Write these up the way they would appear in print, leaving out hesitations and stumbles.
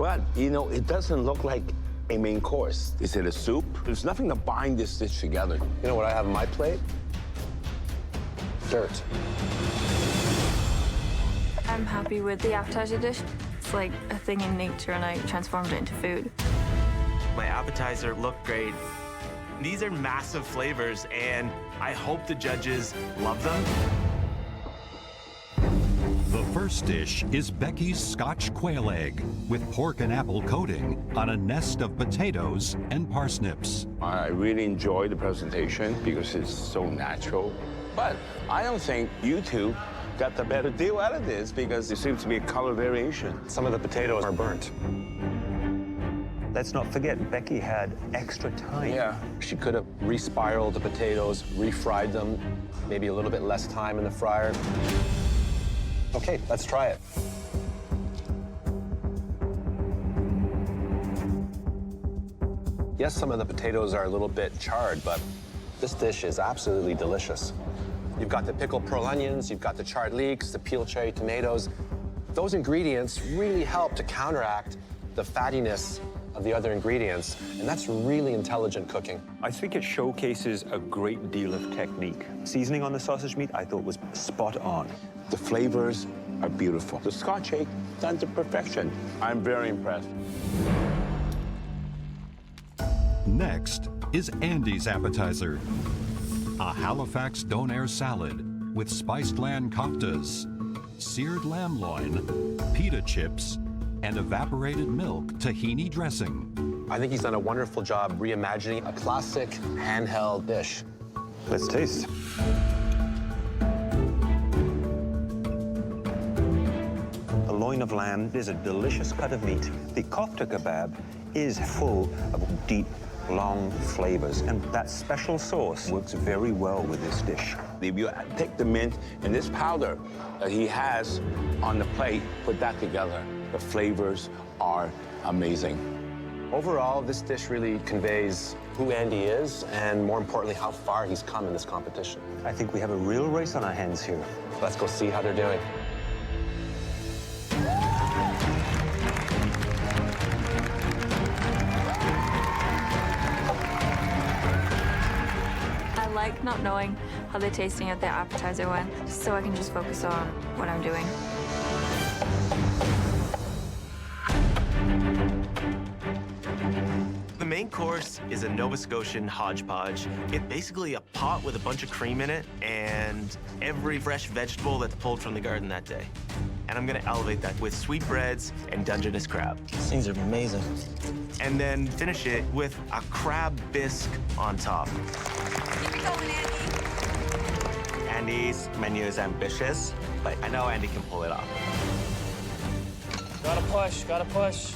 But, you know, it doesn't look like a main course. Is it a soup? There's nothing to bind this dish together. You know what I have on my plate? Dirt. I'm happy with the appetizer dish. It's like a thing in nature, and I transformed it into food. My appetizer looked great. These are massive flavors, and I hope the judges love them. The first dish is Beccy's Scotch quail egg with pork and apple coating on a nest of potatoes and parsnips. I really enjoyed the presentation because it's so natural. But I don't think you two got the better deal out of this because there seems to be a color variation. Some of the potatoes are burnt. Let's not forget, Beccy had extra time. Yeah. She could have re-spiraled the potatoes, refried them, maybe a little bit less time in the fryer. Okay, let's try it. Yes, some of the potatoes are a little bit charred, but this dish is absolutely delicious. You've got the pickled pearl onions, you've got the charred leeks, the peeled cherry tomatoes. Those ingredients really help to counteract the fattiness of the other ingredients, and that's really intelligent cooking. I think it showcases a great deal of technique. Seasoning on the sausage meat, I thought, was spot on. The flavors are beautiful. The Scotch egg, done to perfection. I'm very impressed. Next is Andy's appetizer. A Halifax donair salad with spiced lamb koftas, seared lamb loin, pita chips, and evaporated milk tahini dressing. I think he's done a wonderful job reimagining a classic handheld dish. Let's taste. The loin of lamb is a delicious cut of meat. The kofta kebab is full of deep, long flavors, and that special sauce works very well with this dish. If you take the mint and this powder that he has on the plate, put that together, the flavors are amazing. Overall, this dish really conveys who Andy is and, more importantly, how far he's come in this competition. I think we have a real race on our hands here. Let's go see how they're doing. I like not knowing how the tasting of the appetizer went, so I can just focus on what I'm doing. The main course is a Nova Scotian hodgepodge. It's basically a pot with a bunch of cream in it and every fresh vegetable that's pulled from the garden that day. And I'm gonna elevate that with sweetbreads and Dungeness crab. These things are amazing. And then finish it with a crab bisque on top. Keep it going, Andy. Andy's menu is ambitious, but I know Andy can pull it off. Gotta push, gotta push.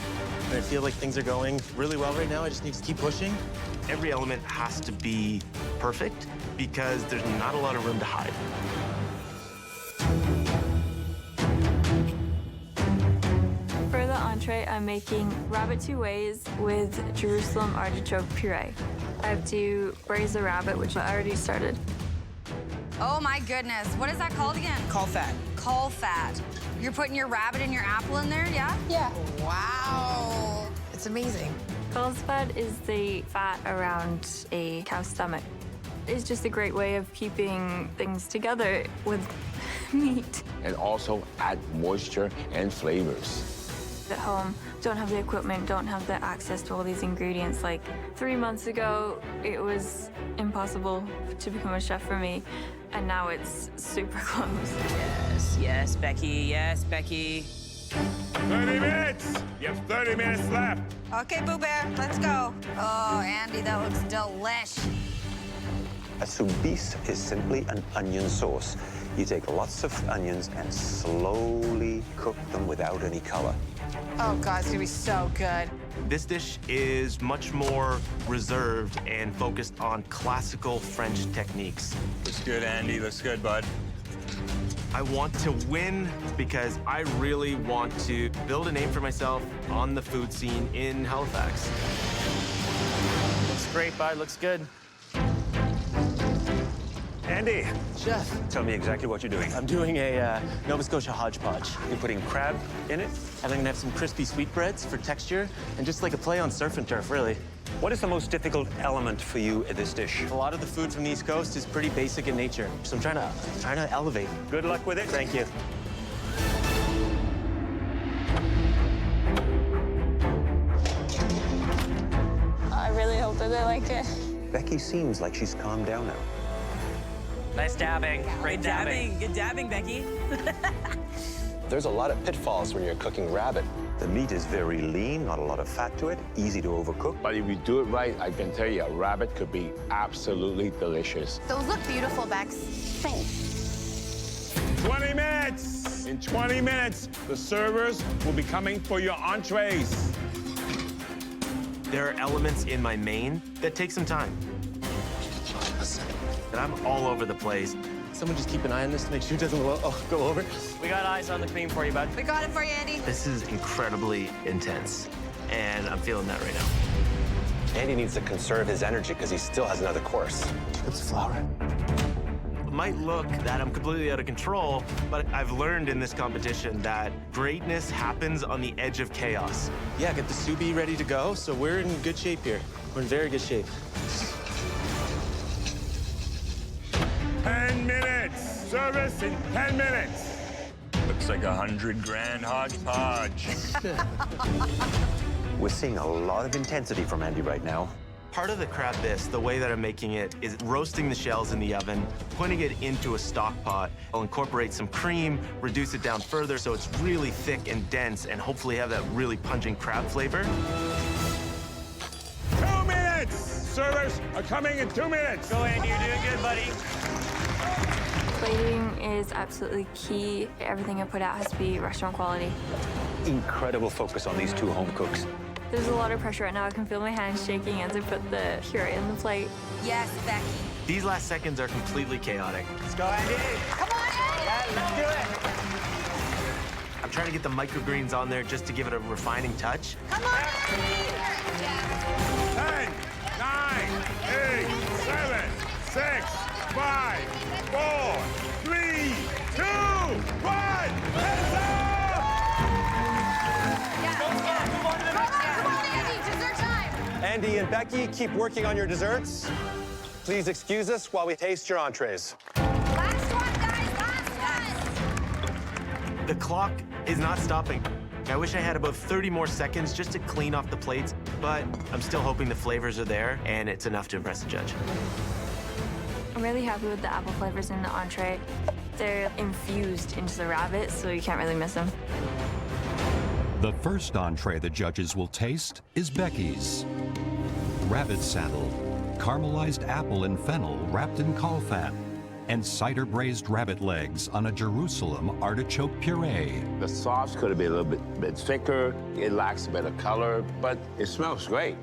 I feel like things are going really well right now. I just need to keep pushing. Every element has to be perfect because there's not a lot of room to hide. For the entree, I'm making rabbit two ways with Jerusalem artichoke puree. I have to braise the rabbit, which I already started. Oh my goodness. What is that called again? Caul fat. Caul fat. You're putting your rabbit and your apple in there, yeah? Yeah. Wow. It's amazing. Caul's fat is the fat around a cow's stomach. It's just a great way of keeping things together with meat. And also add moisture and flavors. At home, don't have the equipment, don't have the access to all these ingredients. Like 3 months ago, it was impossible to become a chef for me, and now it's super close. Yes, yes, Beccy. Yes, Beccy. 30 minutes! You have 30 minutes left. Okay, Boo Bear, let's go. Oh, Andy, that looks delish. A soubise is simply an onion sauce. You take lots of onions and slowly cook them without any color. Oh, God, it's gonna be so good. This dish is much more reserved and focused on classical French techniques. Looks good, Andy. Looks good, bud. I want to win because I really want to build a name for myself on the food scene in Halifax. Looks great, bud. Looks good. Andy, Chef, tell me exactly what you're doing. I'm doing a Nova Scotia hodgepodge. You're putting crab in it? And I'm gonna have some crispy sweetbreads for texture and just like a play on surf and turf, really. What is the most difficult element for you at this dish? A lot of the food from the East Coast is pretty basic in nature, so I'm trying to elevate. Good luck with it. Thank you. I really hope that they like it. Becky seems like she's calmed down now. Nice dabbing. Great dabbing. Good dabbing, Becky. There's a lot of pitfalls when you're cooking rabbit. The meat is very lean, not a lot of fat to it, easy to overcook. But if you do it right, I can tell you, a rabbit could be absolutely delicious. Those look beautiful, Bex. 20 minutes. In 20 minutes, the servers will be coming for your entrees. There are elements in my main that take some time. And I'm all over the place. Someone just keep an eye on this to make sure it doesn't go over. We got eyes on the cream for you, bud. We got it for you, Andy. This is incredibly intense, and I'm feeling that right now. Andy needs to conserve his energy because he still has another course. It's flour. It might look that I'm completely out of control, but I've learned in this competition that greatness happens on the edge of chaos. Yeah, get the sous vide ready to go, so we're in good shape here. We're in very good shape. 10 minutes. Service in 10 minutes. Looks like 100 grand hodgepodge. We're seeing a lot of intensity from Andy right now. Part of the crab bisque, the way that I'm making it, is roasting the shells in the oven, putting it into a stock pot. I'll incorporate some cream, reduce it down further so it's really thick and dense, and hopefully have that really pungent crab flavor. 2 minutes. Servers are coming in 2 minutes. Go, Andy, you're doing good, buddy. Plating is absolutely key. Everything I put out has to be restaurant quality. Incredible focus on these two home cooks. There's a lot of pressure right now. I can feel my hands shaking as I put the puree in the plate. Yes, Becky. These last seconds are completely chaotic. Let's go, Andy. Come on, Andy. Yeah, let's do it. I'm trying to get the microgreens on there just to give it a refining touch. Come on, Andy. 10, 9, 8, 7, 6, 5, 4, 3, 2, 1. Heads up! Andy and Becky, keep working on your desserts. Please excuse us while we taste your entrees. Last one, guys, last one. The clock is not stopping. I wish I had about 30 more seconds just to clean off the plates, but I'm still hoping the flavors are there and it's enough to impress the judge. I'm really happy with the apple flavors in the entree. They're infused into the rabbit, so you can't really miss them. The first entree the judges will taste is Becky's. Rabbit saddle, caramelized apple and fennel wrapped in caulifan, and cider braised rabbit legs on a Jerusalem artichoke puree. The sauce could have been a little bit thicker. It lacks a bit of color, but it smells great.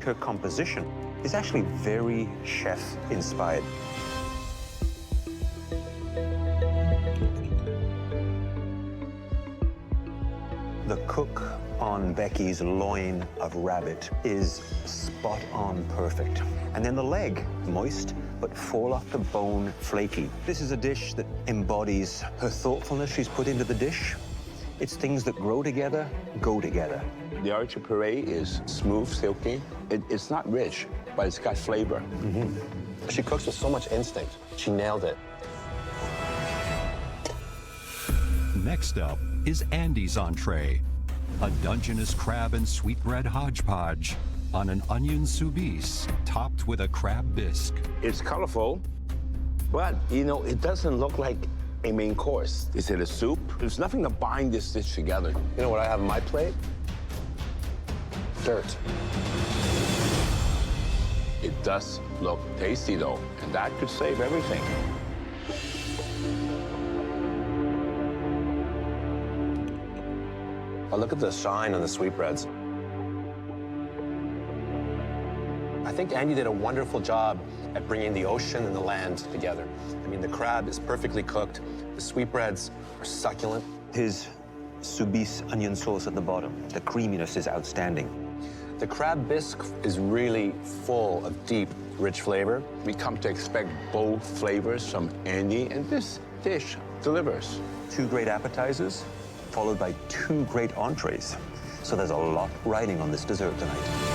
Her composition is actually very chef-inspired. The cook on Becky's loin of rabbit is spot on perfect. And then the leg, moist, but fall off the bone flaky. This is a dish that embodies her thoughtfulness she's put into the dish. It's things that grow together, go together. The artichoke puree is smooth, silky. It's not rich, but it's got flavor. She cooks with so much instinct. She nailed it. Next up is Andy's entree, a Dungeness crab and sweetbread hodgepodge on an onion soubise topped with a crab bisque. It's colorful, but, you know, it doesn't look like a main course. Is it a soup? There's nothing to bind this dish together. You know what I have on my plate? Dirt. It does look tasty, though, and that could save everything. Oh, look at the shine on the sweetbreads. I think Andy did a wonderful job at bringing the ocean and the land together. I mean, the crab is perfectly cooked. The sweetbreads are succulent. His soubise onion sauce at the bottom, the creaminess is outstanding. The crab bisque is really full of deep, rich flavor. We come to expect bold flavors from Andy, and this dish delivers. 2 great appetizers, followed by 2 great entrees. So there's a lot riding on this dessert tonight.